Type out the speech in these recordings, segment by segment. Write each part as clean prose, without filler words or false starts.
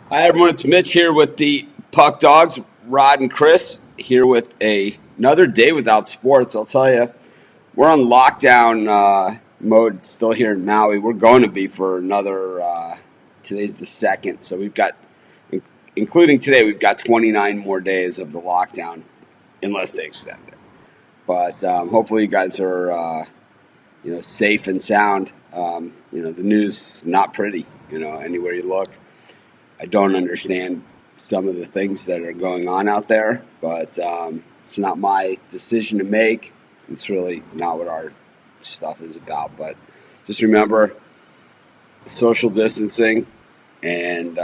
Hi, everyone. It's Mitch here with the Puck Dogs. Rod and Chris here with another day without sports. I'll tell you, we're on lockdown mode still here in Maui. We're going to be for another. Today's the second, so we've got, including today, we've got 29 more days of the lockdown, unless they extend it. But hopefully, you guys are safe and sound. The news not pretty. Anywhere you look. I don't understand some of the things that are going on out there, but it's not my decision to make. It's really not what our stuff is about. But just remember social distancing and,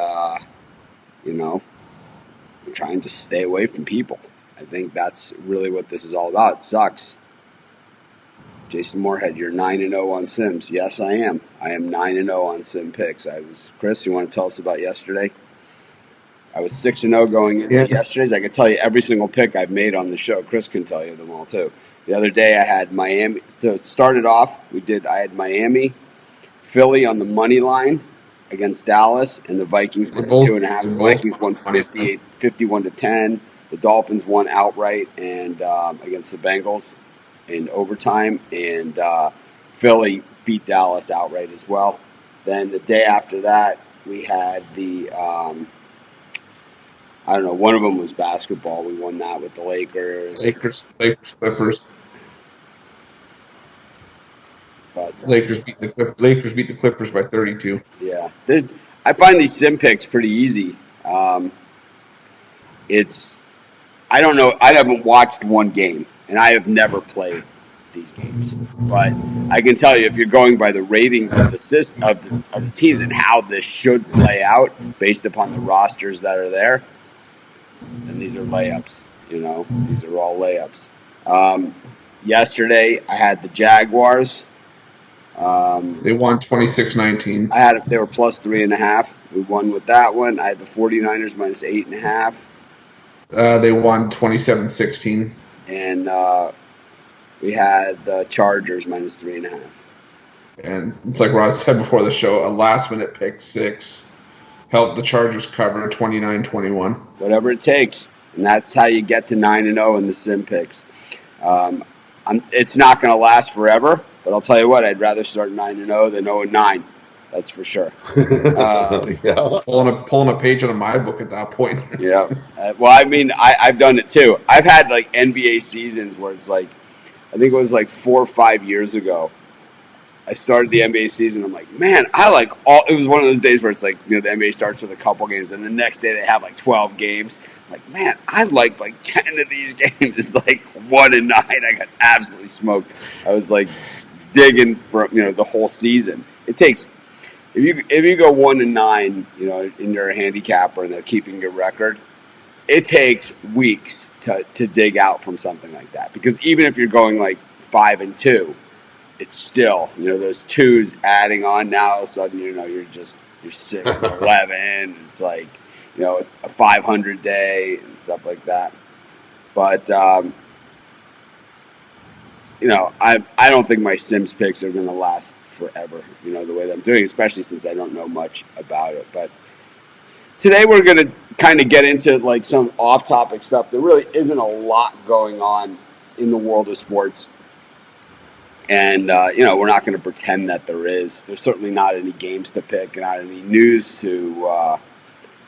trying to stay away from people. I think that's really what this is all about. It sucks. Jason Moorhead, you're 9-0 on Sims. Yes, I am. I am 9-0 on Sim picks. Chris, you want to tell us about yesterday? I was 6-0 going into yesterday's. I could tell you every single pick I've made on the show. Chris can tell you them all too. The other day I had Miami. So it started off, I had Miami, Philly on the money line against Dallas, and the Vikings minus 2.5. The Vikings won 51-10. The Dolphins won outright and against the Bengals in overtime, and Philly beat Dallas outright as well. Then the day after that, we had the one of them was basketball. We won that with the Lakers. Clippers. But Lakers beat the Clippers by 32. yeah, I find these sim picks pretty easy. It's I don't know. I haven't watched one game, and I have never played these games. But I can tell you, if you're going by the ratings of the teams and how this should play out based upon the rosters that are there, then these are layups. These are all layups. Yesterday, I had the Jaguars. They won 26-19. They were plus 3.5. We won with that one. I had the 49ers minus 8.5. They won 27-16. And we had the Chargers minus 3.5. And it's like Rod said before the show, a last-minute pick six helped the Chargers cover 29-21. Whatever it takes. And that's how you get to 9-0 in the sim picks. It's not going to last forever, but I'll tell you what, I'd rather start 9-0 than 0-9. That's for sure. Pulling a page out of my book at that point. Yeah. Well, I mean, I've done it too. I've had like NBA seasons where it's like, I think it was like 4 or 5 years ago. I started the NBA season. I'm like, man, it was one of those days where it's like, the NBA starts with a couple games, and the next day they have like 12 games. I'm like, man, I like 10 of these games. It's like 1-9. I got absolutely smoked. I was like digging for the whole season. It takes if you go 1-9, and you're a handicapper and they're keeping your record, it takes weeks to dig out from something like that. Because even if you're going like 5-2. It's still, those twos adding on now. All of a sudden, you're 6-11. It's like, a 500 day and stuff like that. But, I don't think my Sims picks are going to last forever, the way that I'm doing, especially since I don't know much about it. But today we're going to kind of get into like some off-topic stuff. There really isn't a lot going on in the world of sports. And, we're not going to pretend that there is. There's certainly not any games to pick, not any news. We're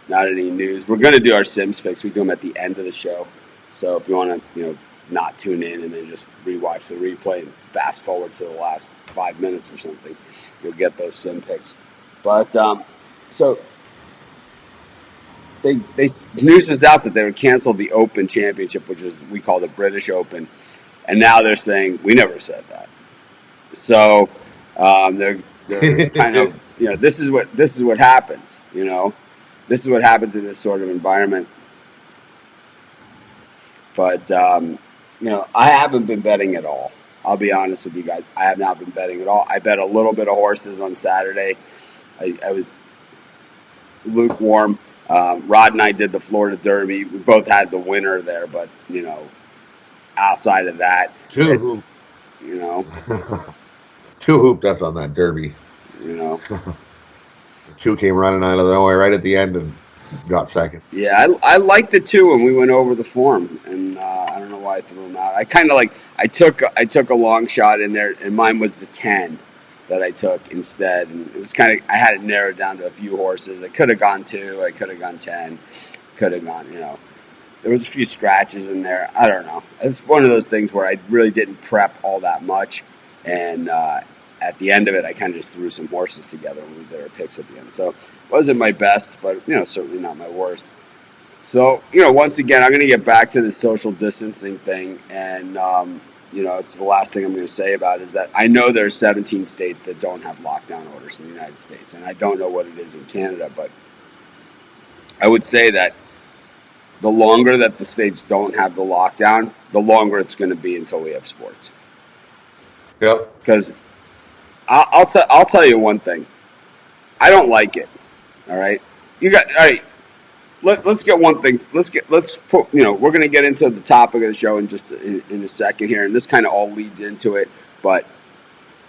going to do our Sims picks. We do them at the end of the show. So if you want to, not tune in and then just rewatch the replay and fast forward to the last 5 minutes or something, you'll get those Sim picks. But, so news was out that they would cancel the Open Championship, which is, we call the British Open. And now they're saying, we never said that. So they're kind of, this is what happens. This is what happens in this sort of environment. But I haven't been betting at all. I'll be honest with you guys. I have not been betting at all. I bet a little bit of horses on Saturday. I was lukewarm. Rod and I did the Florida Derby. We both had the winner there, but outside of that, Two hoop deaths on that Derby. Two came running out of nowhere right at the end and got second. Yeah, I liked it too when we went over the form, and I don't know why I threw them out. I kind of like I took a long shot in there, and mine was the 10 that I took instead, and it was kind of I had it narrowed down to a few horses. I could have gone 2, I could have gone 10, could have gone there was a few scratches in there. I don't know. It's one of those things where I really didn't prep all that much, and at the end of it, I kind of just threw some horses together when we did our picks at the end. So it wasn't my best, but certainly not my worst. So once again, I'm going to get back to the social distancing thing, and it's the last thing I'm going to say about it is that I know there are 17 states that don't have lockdown orders in the United States, and I don't know what it is in Canada, but I would say that the longer that the states don't have the lockdown, the longer it's going to be until we have sports. Yep. Because I'll tell you one thing, I don't like it. All right, all right. Let's get one thing. Let's put. We're going to get into the topic of the show in just in a second here, and this kind of all leads into it. But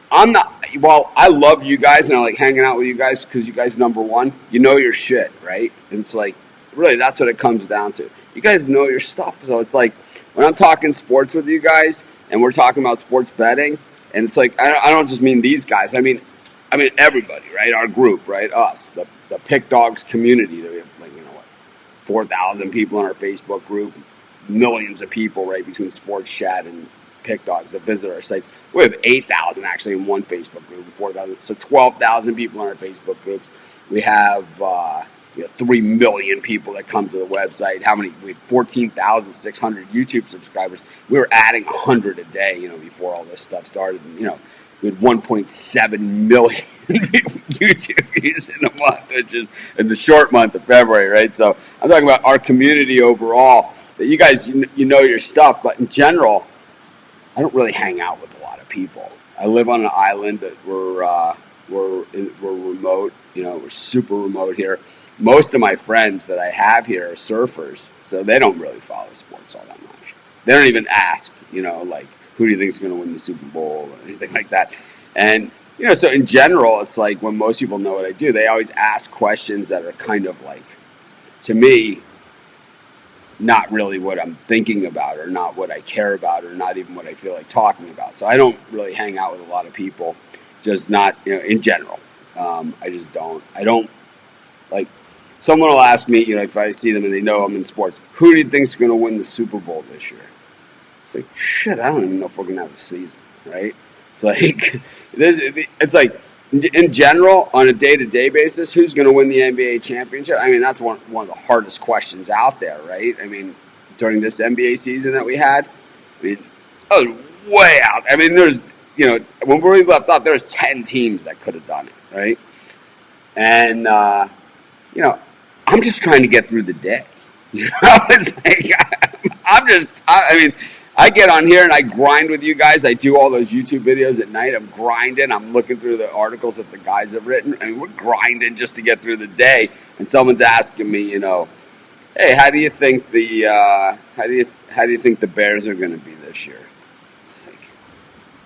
I'm not. Well, I love you guys, and I like hanging out with you guys because you guys number one. You know your shit, right? And it's like really that's what it comes down to. You guys know your stuff, so it's like when I'm talking sports with you guys, and we're talking about sports betting, and it's like I don't just mean these guys. I mean everybody, right? Our group, right? Us, the Pick Dogs community. That we have 4,000 people in our Facebook group, millions of people right between Sports Chat and Pick Dogs that visit our sites. We have 8,000 actually in one Facebook group, 4,000, so 12,000 people in our Facebook groups. We have 3 million people that come to the website. We have 14,600 YouTube subscribers. We were adding 100 a day, before all this stuff started. And, we had 1.7 million YouTube views in a month, which is in the short month of February, right? So I'm talking about our community overall. That you guys, you know your stuff, but in general, I don't really hang out with a lot of people. I live on an island that we're remote. We're super remote here. Most of my friends that I have here are surfers, so they don't really follow sports all that much. They don't even ask, who do you think is going to win the Super Bowl or anything like that. And, so in general, it's like when most people know what I do, they always ask questions that are kind of like, to me, not really what I'm thinking about or not what I care about or not even what I feel like talking about. So I don't really hang out with a lot of people, just not, in general. I just don't. I don't, like, someone will ask me, if I see them and they know I'm in sports, who do you think is going to win the Super Bowl this year? It's like, shit, I don't even know if we're going to have a season, right? It's like, it's like, in general, on a day-to-day basis, who's going to win the NBA championship? I mean, that's one of the hardest questions out there, right? I mean, during this NBA season that we had, way out. I mean, there's, when we left off, there's 10 teams that could have done it, right? And, I'm just trying to get through the day. It's like, I get on here and I grind with you guys. I do all those YouTube videos at night. I'm grinding. I'm looking through the articles that the guys have written. I mean, we're grinding just to get through the day. And someone's asking me, hey, how do you think the Bears are going to be this year? It's like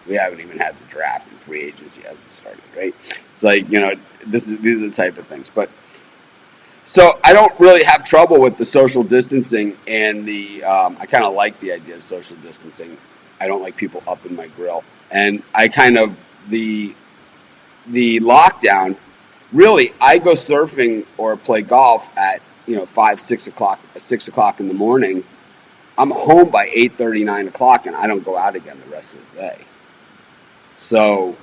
we haven't even had the draft and free agency hasn't started, right? It's like these are the type of things, but. So I don't really have trouble with the social distancing and I kind of like the idea of social distancing. I don't like people up in my grill. And I kind of, the lockdown, really, I go surfing or play golf at, 5, 6 o'clock in the morning. I'm home by 8:30, 9 o'clock, and I don't go out again the rest of the day. So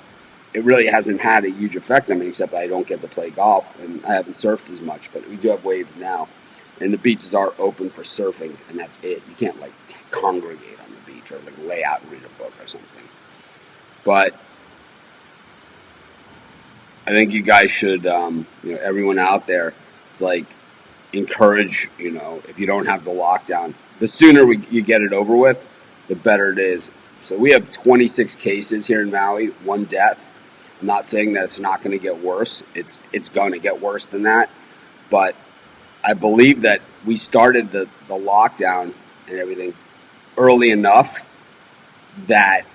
it really hasn't had a huge effect on me, except I don't get to play golf, and I haven't surfed as much, but we do have waves now, and the beaches are open for surfing, and that's it. You can't, congregate on the beach or, lay out and read a book or something. But I think you guys should, everyone out there, it's encourage, if you don't have the lockdown, the sooner you get it over with, the better it is. So we have 26 cases here in Maui, 1 death. I'm not saying that it's not going to get worse. It's going to get worse than that. But I believe that we started the lockdown and everything early enough that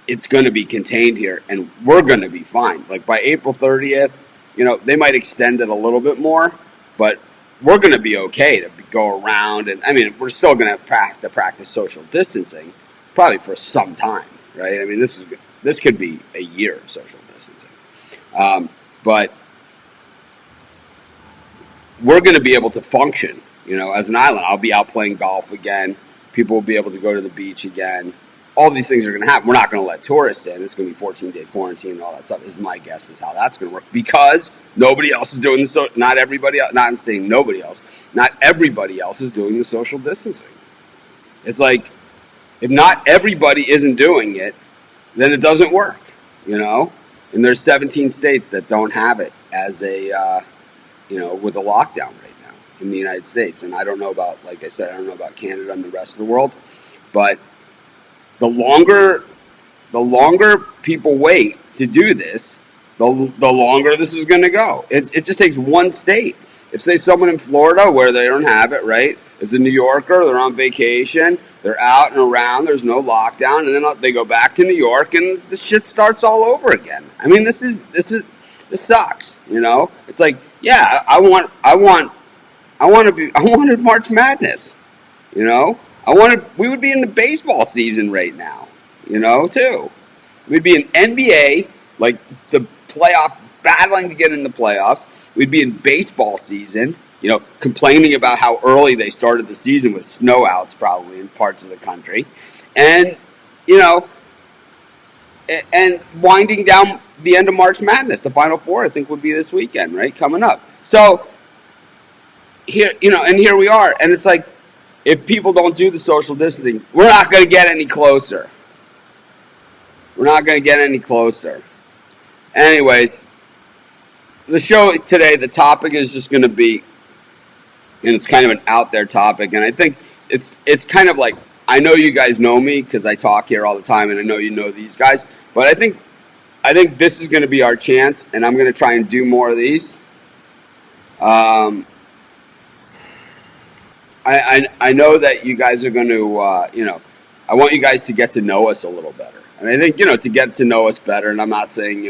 it's going to be contained here and we're going to be fine. By April 30th, They might extend it a little bit more, but we're going to be okay to go around. And I mean, we're still going to practice social distancing probably for some time, right? I mean, this could be a year of social distancing. But we're going to be able to function, as an island. I'll be out playing golf again. People will be able to go to the beach again. All these things are going to happen. We're not going to let tourists in. It's going to be 14-day quarantine and all that stuff. Is my guess is how that's going to work, because nobody else is doing this. So not everybody else. Not saying nobody else. Not everybody else is doing the social distancing. It's like, if not everybody isn't doing it, then it doesn't work. And there's 17 states that don't have it as a with a lockdown right now in the United States. And I don't know about, like I said, I don't know about Canada and the rest of the world, but the longer people wait to do this, the longer this is going to go. It just takes one state. If, say, someone in Florida where they don't have it, right, is a New Yorker, they're on vacation, they're out and around, there's no lockdown, and then they go back to New York and the shit starts all over again. I mean, this sucks. It's like, yeah, I wanted March Madness. We would be in the baseball season right now, too. We'd be in NBA, like the playoff, battling to get in the playoffs. We'd be in baseball season, complaining about how early they started the season with snowouts probably in parts of the country. And, and winding down the end of March Madness. The Final Four, I think, would be this weekend, right, coming up. So, here we are. And it's like, if people don't do the social distancing, we're not going to get any closer. We're not going to get any closer. Anyways, the show today, the topic is just going to be, and it's kind of an out there topic, and I think it's kind of like, I know you guys know me because I talk here all the time, and I know you know these guys, but I think this is going to be our chance, and I'm going to try and do more of these. I know that you guys are going to, I want you guys to get to know us a little better. And I think, to get to know us better, and I'm not saying,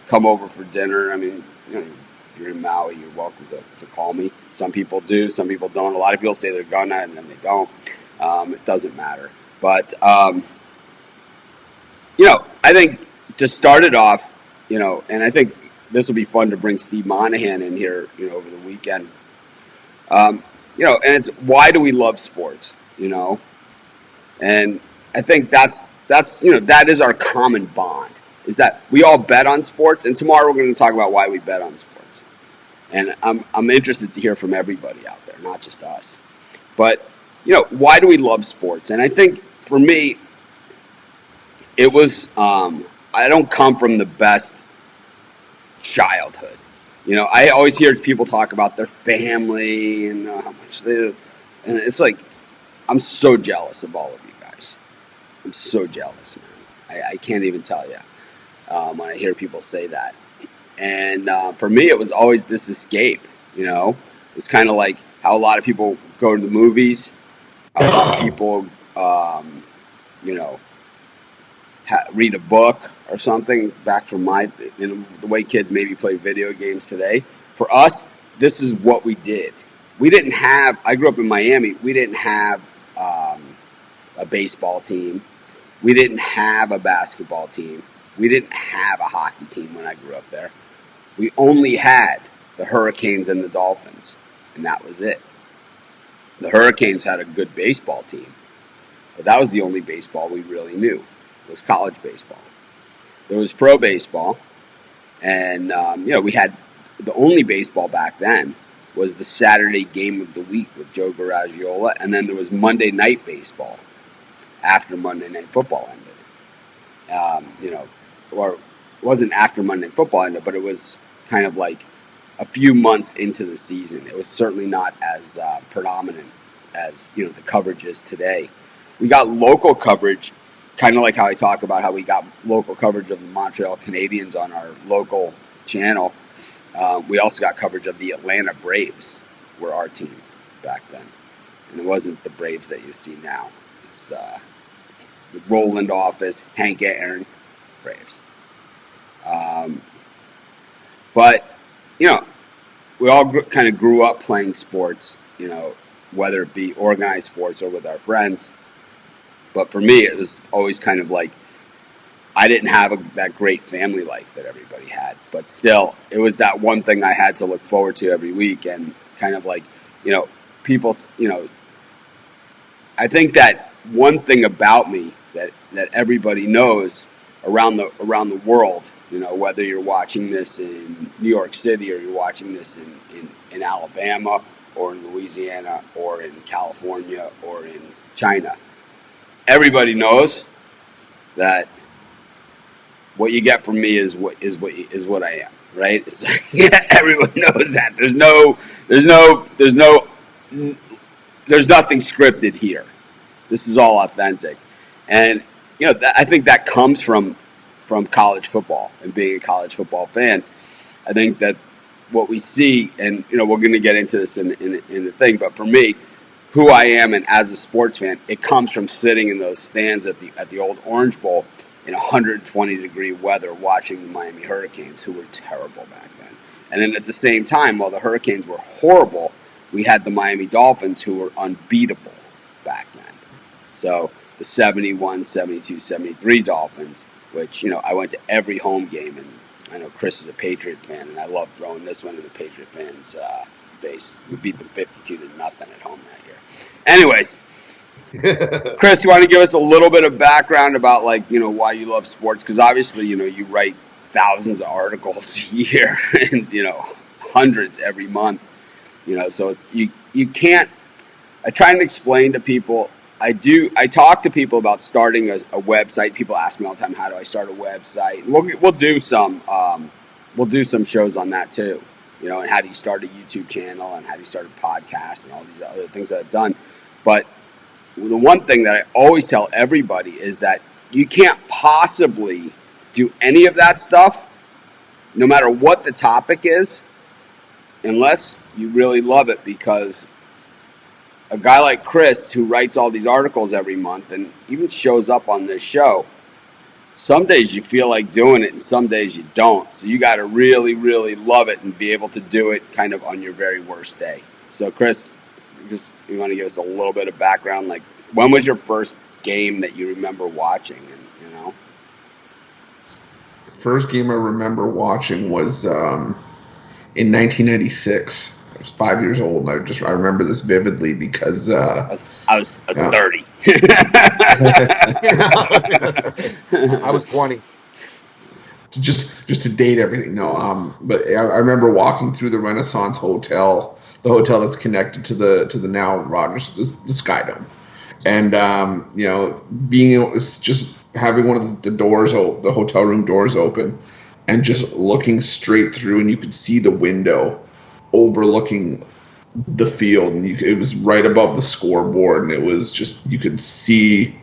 come over for dinner. I mean, if you're in Maui, you're welcome to call me. Some people do, some people don't. A lot of people say they're gonna, and then they don't. It doesn't matter. But, I think to start it off, and I think this will be fun to bring Steve Monahan in here, over the weekend. And it's, why do we love sports, And I think that's that is our common bond, is that we all bet on sports. And tomorrow we're going to talk about why we bet on sports. And I'm interested to hear from everybody out there, not just us. But, why do we love sports? And I think for me, it was, I don't come from the best childhood. I always hear people talk about their family and how much they, and it's like, I'm so jealous of all of you guys. I'm so jealous, man. I can't even tell you when I hear people say that. And for me, it was always this escape, It's kind of like how a lot of people go to the movies, how a lot of people, read a book or something, back from the way kids maybe play video games today. For us, this is what we did. We didn't have, I grew up in Miami, we didn't have a baseball team. We didn't have a basketball team. We didn't have a hockey team when I grew up there. We only had the Hurricanes and the Dolphins, and that was it. The Hurricanes had a good baseball team, but that was the only baseball we really knew. It was college baseball. There was pro baseball, and we had the only baseball back then was the Saturday game of the week with Joe Garagiola, and then there was Monday Night Baseball after Monday Night Football ended. Or it wasn't after Monday Night Football ended, but it was kind of like a few months into the season. It was certainly not as predominant as the coverage is today. We got local coverage, kind of like how I talk about how we got local coverage of the Montreal Canadiens on our local channel. We also got coverage of the Atlanta Braves, were our team back then. And it wasn't the Braves that you see now. It's the Roland Office, Hank Aaron Braves. But you know, we all kind of grew up playing sports, you know, whether it be organized sports or with our friends. But for me, it was always kind of like I didn't have that great family life that everybody had. But still, it was that one thing I had to look forward to every week. And kind of like, you know, people, you know, I think that one thing about me that everybody knows around the world, you know, whether you're watching this in New York City or you're watching this in Alabama or in Louisiana or in California or in China, everybody knows that what you get from me is what I am, right? Yeah, everyone knows that. There's nothing scripted here. This is all authentic, and you know I think that comes from college football and being a college football fan. I think that what we see, and you know we're going to get into this in the thing, but for me, who I am and as a sports fan, it comes from sitting in those stands at the old Orange Bowl in 120-degree weather watching the Miami Hurricanes, who were terrible back then. And then at the same time, while the Hurricanes were horrible, we had the Miami Dolphins, who were unbeatable back then. So the 71, 72, 73 Dolphins, which, you know, I went to every home game, and I know Chris is a Patriot fan, and I love throwing this one in the Patriot fans' face. We beat them 52-0 at home that year. Anyways, Chris, you want to give us a little bit of background about, like, you know, why you love sports? Because obviously, you know, you write thousands of articles a year and, you know, hundreds every month, you know, so you can't, I try and explain to people, I talk to people about starting a website. People ask me all the time, how do I start a website? And we'll do some shows on that too, you know, and how do you start a YouTube channel and how do you start a podcast and all these other things that I've done. But the one thing that I always tell everybody is that you can't possibly do any of that stuff, no matter what the topic is, unless you really love it. Because a guy like Chris, who writes all these articles every month and even shows up on this show, some days you feel like doing it and some days you don't. So you got to really, really love it and be able to do it kind of on your very worst day. So Chris, you want to give us a little bit of background, like when was your first game that you remember watching? And you know, First game I remember watching was in 1996. I was 5 years old. And I remember this vividly because I was 30. I was 20. Just to date everything. No, but I remember walking through the Renaissance Hotel, the hotel that's connected to the now Rogers, the Sky Dome, and you know, being able, just having one of the doors, the hotel room doors open, and just looking straight through, and you could see the window overlooking the field, and it was right above the scoreboard, and it was just, you could see